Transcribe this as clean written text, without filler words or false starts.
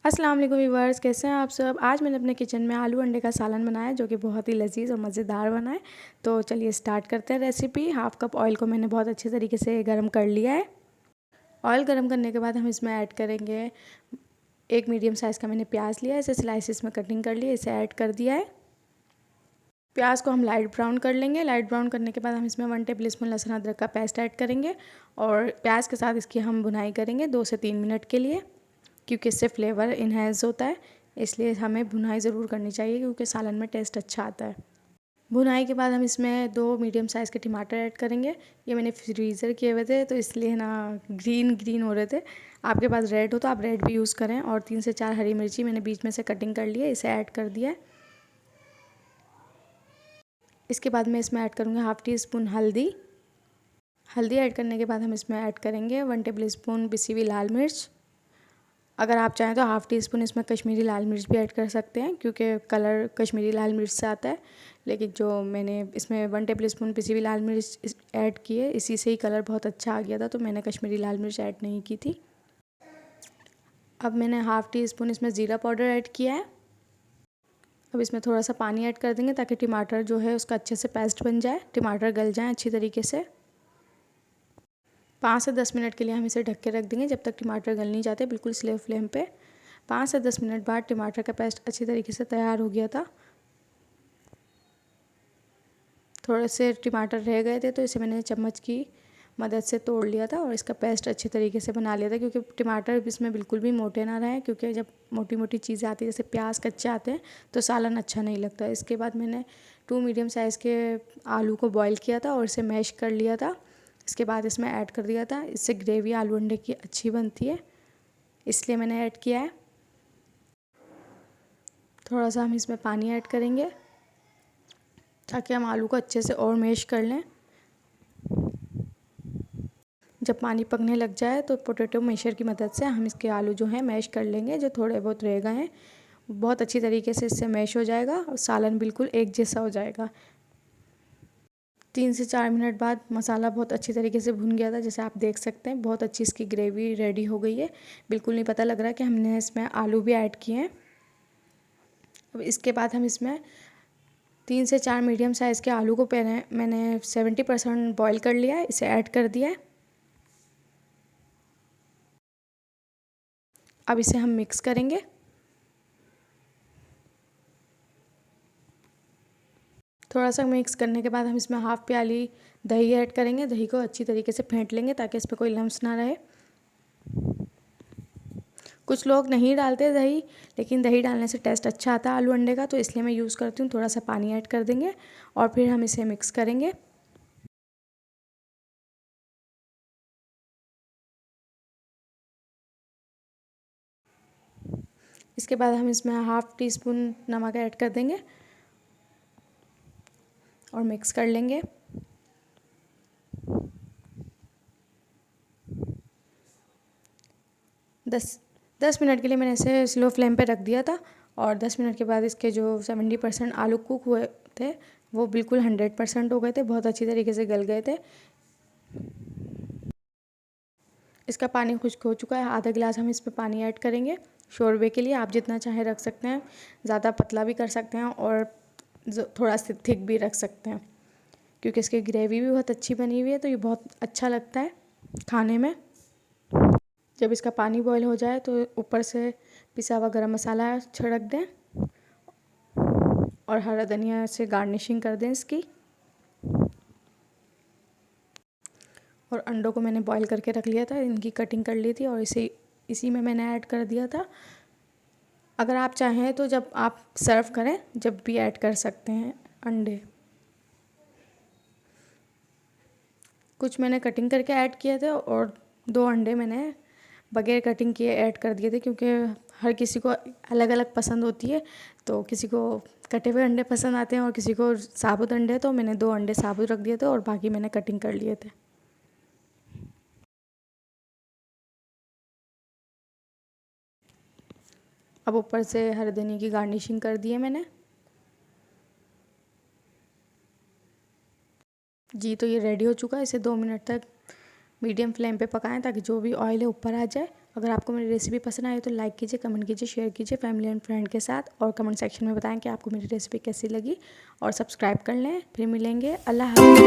अस्सलाम वालेकुम व्यूअर्स, कैसे हैं आप सब। आज मैंने अपने किचन में आलू अंडे का सालन बनाया जो कि बहुत ही लजीज और मज़ेदार बना है। तो चलिए स्टार्ट करते हैं रेसिपी। हाफ़ कप ऑयल को मैंने बहुत अच्छे तरीके से गर्म कर लिया है। ऑयल गर्म करने के बाद हम इसमें ऐड करेंगे एक मीडियम साइज़ का मैंने प्याज लिया है, इसे स्लाइसिस में कटिंग कर लिया, इसे ऐड कर दिया है। प्याज को हम लाइट ब्राउन कर लेंगे। लाइट ब्राउन करने के बाद हम इसमें 1 टेबल स्पून लहसुन अदरक का पेस्ट ऐड करेंगे और प्याज के साथ इसकी हम भुनाई करेंगे 2 से 3 मिनट के लिए, क्योंकि इससे फ्लेवर इन्हेंस होता है। इसलिए हमें भुनाई ज़रूर करनी चाहिए क्योंकि सालन में टेस्ट अच्छा आता है। भुनाई के बाद हम इसमें 2 मीडियम साइज़ के टमाटर ऐड करेंगे। ये मैंने फ्रीज़र किए हुए थे तो इसलिए ना ग्रीन ग्रीन हो रहे थे। आपके पास रेड हो तो आप रेड भी यूज़ करें। और 3 से 4 हरी मिर्ची मैंने बीच में से कटिंग कर ली है, इसे ऐड कर दिया है। इसके बाद मैं इसमें ऐड करूँगी हाफ़ टी स्पून हल्दी। हल्दी ऐड करने के बाद हम इसमें ऐड करेंगे 1 टेबल स्पून पिसी हुई लाल मिर्च। अगर आप चाहें तो हाफ़ टी स्पून इसमें कश्मीरी लाल मिर्च भी ऐड कर सकते हैं, क्योंकि कलर कश्मीरी लाल मिर्च से आता है। लेकिन जो मैंने इसमें 1 टेबल स्पून पिसी हुई लाल मिर्च ऐड की है, इसी से ही कलर बहुत अच्छा आ गया था, तो मैंने कश्मीरी लाल मिर्च ऐड नहीं की थी। अब मैंने हाफ़ टी स्पून इसमें ज़ीरा पाउडर ऐड किया है। अब इसमें थोड़ा सा पानी ऐड कर देंगे ताकि टमाटर जो है उसका अच्छे से पेस्ट बन जाए, टमाटर गल जाए अच्छी तरीके से। 5 से 10 मिनट के लिए हम इसे ढक के रख देंगे जब तक टमाटर गल नहीं जाते, बिल्कुल स्लो फ्लेम पे। 5 से 10 मिनट बाद टमाटर का पेस्ट अच्छी तरीके से तैयार हो गया था। थोड़े से टमाटर रह गए थे तो इसे मैंने चम्मच की मदद से तोड़ लिया था और इसका पेस्ट अच्छी तरीके से बना लिया था, क्योंकि टमाटर इसमें बिल्कुल भी मोटे ना रहें, क्योंकि जब मोटी मोटी चीज़ें आती हैं जैसे प्याज कच्चे आते हैं तो सालन अच्छा नहीं लगता। इसके बाद मैंने 2 मीडियम साइज़ के आलू को बॉईल किया था और इसे मैश कर लिया था। इसके बाद इसमें ऐड कर दिया था। इससे ग्रेवी आलू अंडे की अच्छी बनती है, इसलिए मैंने ऐड किया है। थोड़ा सा हम इसमें पानी ऐड करेंगे ताकि हम आलू को अच्छे से और मैश कर लें। जब पानी पकने लग जाए तो पोटैटो मैशर की मदद से हम इसके आलू जो हैं मैश कर लेंगे, जो थोड़े बहुत रह गए हैं। बहुत अच्छी तरीके से इससे मैश हो जाएगा और सालन बिल्कुल एक जैसा हो जाएगा। 3 से 4 मिनट बाद मसाला बहुत अच्छी तरीके से भुन गया था, जैसे आप देख सकते हैं। बहुत अच्छी इसकी ग्रेवी रेडी हो गई है, बिल्कुल नहीं पता लग रहा कि हमने इसमें आलू भी ऐड किए हैं। अब इसके बाद हम इसमें 3 से 4 मीडियम साइज़ के आलू को पहले मैंने 70% बॉईल कर लिया है, इसे ऐड कर दिया है। अब इसे हम मिक्स करेंगे। थोड़ा सा मिक्स करने के बाद हम इसमें हाफ़ प्याली दही ऐड करेंगे। दही को अच्छी तरीके से फेंट लेंगे ताकि इस पर कोई लम्स ना रहे। कुछ लोग नहीं डालते दही, लेकिन दही डालने से टेस्ट अच्छा आता है आलू अंडे का, तो इसलिए मैं यूज़ करती हूँ। थोड़ा सा पानी ऐड कर देंगे और फिर हम इसे मिक्स करेंगे। इसके बाद हम इसमें हाफ़ टी स्पून नमक ऐड कर देंगे और मिक्स कर लेंगे। 10 मिनट के लिए मैंने इसे स्लो फ्लेम पे रख दिया था और 10 मिनट के बाद इसके जो 70% आलू कुक हुए थे वो बिल्कुल 100% हो गए थे, बहुत अच्छी तरीके से गल गए थे। इसका पानी खुश्क हो चुका है। आधा गिलास हम इस पर पानी ऐड करेंगे शोरबे के लिए। आप जितना चाहे रख सकते हैं, ज़्यादा पतला भी कर सकते हैं और थोड़ा सा थिक भी रख सकते हैं, क्योंकि इसकी ग्रेवी भी बहुत अच्छी बनी हुई है, तो ये बहुत अच्छा लगता है खाने में। जब इसका पानी बॉईल हो जाए तो ऊपर से पिसा हुआ गरम मसाला छिड़क दें और हरा धनिया से गार्निशिंग कर दें इसकी। और अंडों को मैंने बॉईल करके रख लिया था, इनकी कटिंग कर ली थी और इसी में मैंने ऐड कर दिया था। अगर आप चाहें तो जब आप सर्व करें जब भी ऐड कर सकते हैं अंडे। कुछ मैंने कटिंग करके ऐड किए थे और 2 अंडे मैंने बगैर कटिंग किए ऐड कर दिए थे, क्योंकि हर किसी को अलग अलग पसंद होती है। तो किसी को कटे हुए अंडे पसंद आते हैं और किसी को साबुत अंडे, तो मैंने 2 अंडे साबुत रख दिए थे और बाकी मैंने कटिंग कर लिए थे। अब ऊपर से हरे धनिया की गार्निशिंग कर दी है मैंने। जी, तो ये रेडी हो चुका है। इसे 2 मिनट तक मीडियम फ्लेम पे पकाएं ताकि जो भी ऑयल है ऊपर आ जाए। अगर आपको मेरी रेसिपी पसंद आए तो लाइक कीजिए, कमेंट कीजिए, शेयर कीजिए फैमिली एंड फ्रेंड के साथ, और कमेंट सेक्शन में बताएं कि आपको मेरी रेसिपी कैसी लगी, और सब्सक्राइब कर लें। फिर मिलेंगे। अल्लाह हाफ़िज़।